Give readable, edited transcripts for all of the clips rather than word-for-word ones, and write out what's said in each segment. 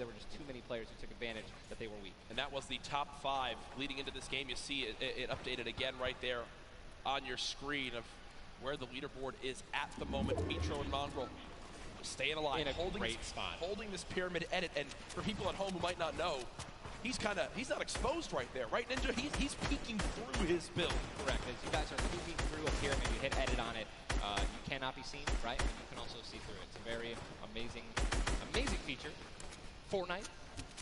there were just too many players who took advantage that they were weak. And that was the top 5 leading into this game. You see it updated again right there on your screen of where the leaderboard is at the moment. Mitro and Mongrel staying alive, in a great spot, holding this pyramid edit. And for people at home who might not know, he's not exposed right there, right, Ninja? He's peeking through his build. Correct. As you guys are peeking through a pyramid, you hit edit on it. You cannot be seen, right? And you can also see through it. It's a very amazing feature. Fortnite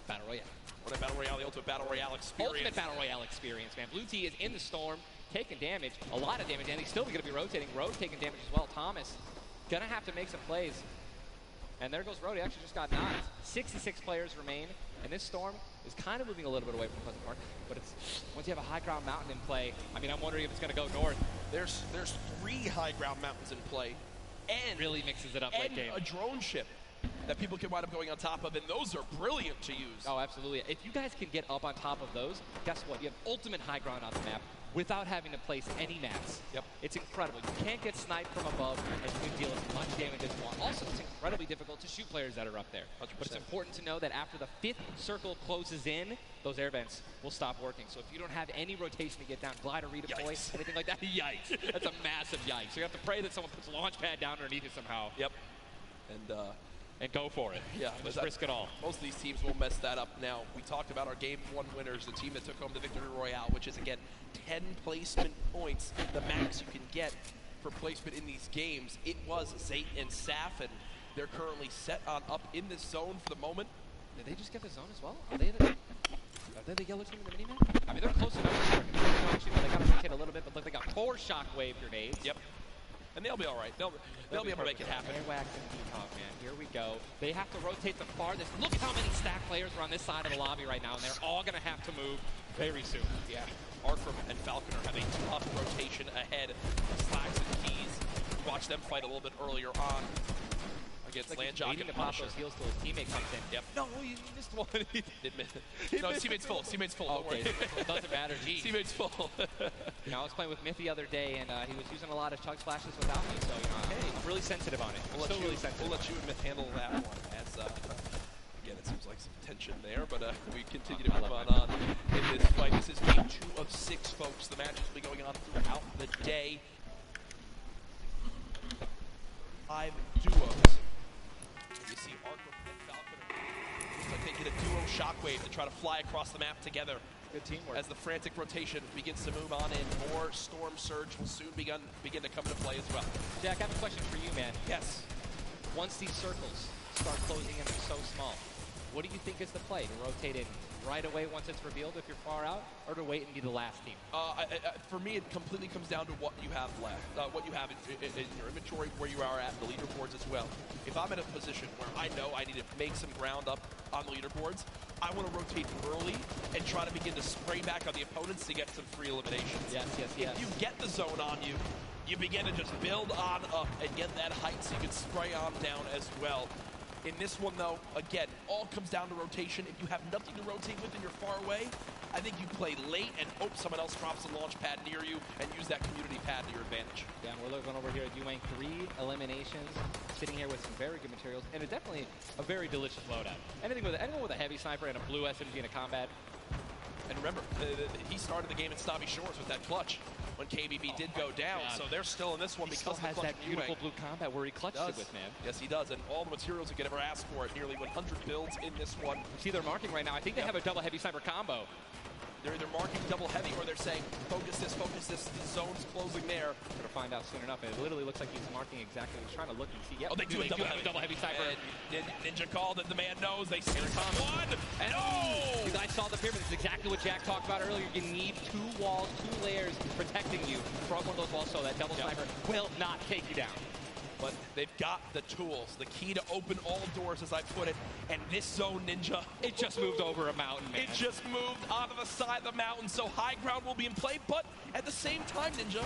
Battle Royale. What a Battle Royale, the ultimate Battle Royale experience. Ultimate Battle Royale experience, man. Blue T is in the storm, taking damage, a lot of damage, and he's still going to be rotating. Road taking damage as well. Thomas going to have to make some plays. And there goes Road. He actually just got knocked. 66 players remain, and this storm is kind of moving a little bit away from Pleasant Park. But it's once you have a high ground mountain in play, I mean, I'm wondering if it's going to go north. There's 3 high ground mountains in play, and really mixes it up late game. A drone ship that people can wind up going on top of, and those are brilliant to use. Oh, absolutely. If you guys can get up on top of those, guess what? You have ultimate high ground on the map without having to place any mats. Yep. It's incredible. You can't get sniped from above, and you can deal as much damage as you want. Also, it's incredibly difficult to shoot players that are up there. 100%. But it's important to know that after the 5th circle closes in, those air vents will stop working. So if you don't have any rotation to get down, glide or redeploy, anything like that, yikes. That's a massive yikes. So you have to pray that someone puts a launch pad down underneath it somehow. Yep. And go for it. Yeah, just risk it all. Most of these teams will mess that up. Now, we talked about our Game 1 winners, the team that took home the Victory Royale, which is, again, 10 placement points, the max you can get for placement in these games. It was Zayt and Saf, and they're currently set on up in this zone for the moment. Did they just get the zone as well? Are they the yellow team in the mini-map? I mean, they're close enough. Actually, they got to hit a little bit, but look, they got 4 shockwave grenades. Yep. And they'll be all right. They'll be able to make it happen. Airwax and Detox, man. Here we go. They have to rotate the farthest. Look at how many stack players are on this side of the lobby right now, and they're all going to have to move very soon. Yeah. Arkram and Falconer have a tough rotation ahead. Slacks and Keys. Watch them fight a little bit earlier on against Landjock and to pop those heals till his teammate comes in. Yep. No, you missed one. No, teammate's full. Teammate's full. Okay. It doesn't matter. Geez. Teammate's full. You know, I was playing with Myth the other day, and he was using a lot of chug splashes without me, so, you know, I'm really sensitive on it. We'll let you and Myth handle that one. As, again, it seems like some tension there, but we continue to move on in this fight. This is game 2 of 6, folks. The matches will be going on throughout the day. 5 duos. You see Arkram and Falconer. Looks like they get a duo shockwave to try to fly across the map together. Good teamwork. As the frantic rotation begins to move on in, more Storm Surge will soon begin to come into play as well. Jack, I have a question for you, man. Yes. Once these circles start closing in, they're so small, what do you think is the play? To rotate in right away once it's revealed if you're far out, or to wait and be the last team? For me, it completely comes down to what you have left, what you have in your inventory, where you are at, the leaderboards as well. If I'm in a position where I know I need to make some ground up on the leaderboards, I want to rotate early and try to begin to spray back on the opponents to get some free eliminations. Yes. If you get the zone on you, you begin to just build on up and get that height so you can spray on down as well. In this one, though, again, all comes down to rotation. If you have nothing to rotate with and you're far away, I think you play late and hope someone else drops a launch pad near you and use that community pad to your advantage. Yeah, we're looking over here at Yuang, 3 eliminations, sitting here with some very good materials, and definitely a very delicious loadout. Anyone with a heavy sniper and a blue SMG in a combat. And remember, he started the game at Snobby Shores with that clutch when KBB did go down, so they're still in this one because he still has that beautiful blue combat where he clutched it with, man. Yes, he does, and all the materials you could ever ask for it. Nearly 100 builds in this one. You see they're marking right now. I think they have a double heavy sniper combo. They're either marking double heavy or they're saying, focus this, the zone's closing there. We're going to find out soon enough. It literally looks like he's marking exactly. He's trying to look and see. Yep, oh, they do have a double heavy sniper. Ninja called it. The man knows. They see one. And you guys saw the pyramid. It's exactly what Jack talked about earlier. You need 2 walls, 2 layers protecting you from one of those walls so that double sniper will not take you down. But they've got the tools, the key to open all doors, as I put it. And this zone, Ninja, it just moved over a mountain, man. It just moved onto the side of the mountain, so high ground will be in play. But at the same time, Ninja,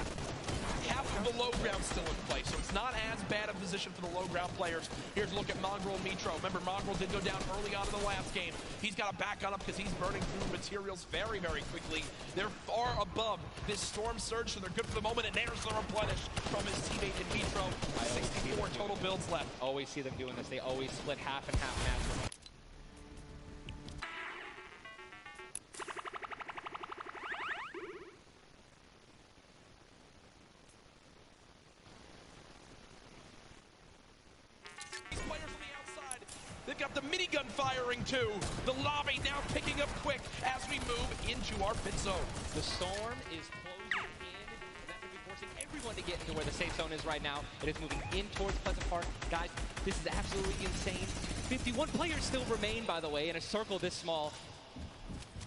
half of the low ground still in play, so it's not as bad a position for the low ground players. Here's a look at Mongrel and Mitro. Remember, Mongrel did go down early on in the last game. He's got to back on up because he's burning through materials very, very quickly. They're far above this Storm Surge, so they're good for the moment, and there's the replenish from his teammate in Mitro. 64 total builds left. Always see them doing this. They always split half and half matches. pick up the minigun firing too. The lobby now picking up quick as we move into our pit zone. The storm is closing in, and that's going to be forcing everyone to get into where the safe zone is right now. It is moving in towards Pleasant Park. Guys, this is absolutely insane. 51 players still remain, by the way, in a circle this small.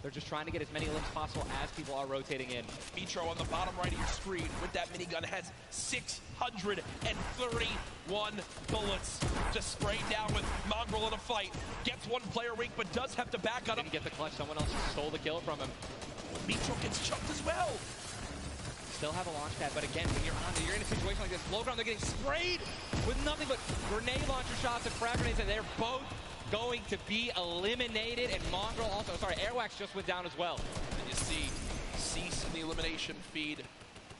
They're just trying to get as many limbs possible as people are rotating in. Mitro on the bottom right of your screen with that minigun has 631 bullets. Just sprayed down with Mongrel in a fight. Gets one player weak, but does have to back on him. Didn't get the clutch. Someone else stole the kill from him. Mitro gets chucked as well. Still have a launch pad, but again, when you're in a situation like this, low ground, they're getting sprayed with nothing but grenade launcher shots and frag grenades, and they're both going to be eliminated. And Mongrel also, Airwax just went down as well. And you see Cease in the elimination feed.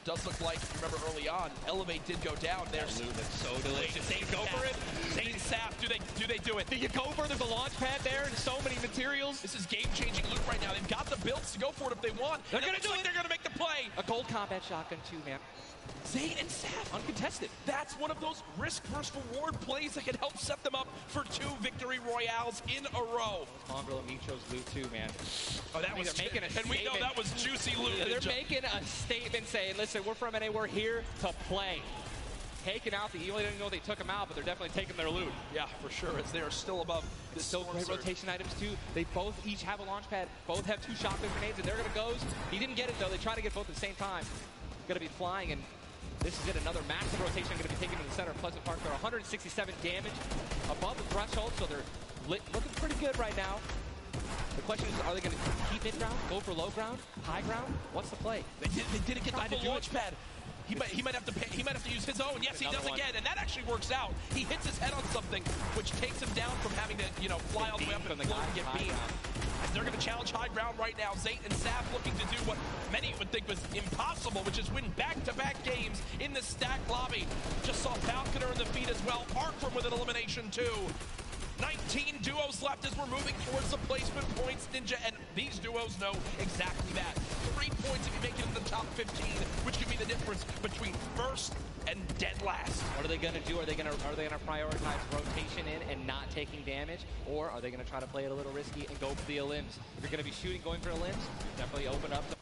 Does look like, remember early on, Elevate did go down there. Loot looks so delicious. They go for it. Zane Sap, do they do it? Do you go for it? There's a launch pad there and so many materials. This is game-changing loot right now. They've got the builds to go for it if they want. They're going to do it. They're going to make the play. A gold combat shotgun too, man. Zane and Sap uncontested. That's one of those risk versus reward plays that can help set them up for 2 victory royales in a row. Mongrel and Mitro's loot too, man. Oh, that was making a statement. And we know that was juicy loot. Yeah, they're making a statement saying, listen, we're from NA, we're here to play. Taking out the Evil, they didn't know they took them out, but they're definitely taking their loot. Yeah, for sure, as they are still above this. Still great rotation items too. They both each have a launch pad, both have 2 shotgun grenades, and they're gonna go. He didn't get it though, they try to get both at the same time. Gonna be flying, and this is it, another massive rotation going to be taken to the center of Pleasant Park. They're 167 damage above the threshold, so they're looking pretty good right now. The question is, are they going to keep mid-ground, go for low ground, high ground? What's the play? They didn't get the full launch pad. He might have to use his own. Yes, he does again, and that actually works out. He hits his head on something, which takes him down from having to, fly all the way up and float and get beamed. They're going to challenge high ground right now. Zayt and Sap looking to do what many would think was impossible, which is win back-to-back games in the stacked lobby. Just saw Falconer in the feed as well. Arkram with an elimination too. 19 duos left as we're moving towards the placement points, Ninja, and these duos know exactly that. 3 points if you make it in the top 15, which could be the difference between first and dead last. What are they going to do? Are they going to prioritize rotation in and not taking damage, or are they going to try to play it a little risky and go for the limbs? If you're going to be shooting, going for the limbs, definitely open up the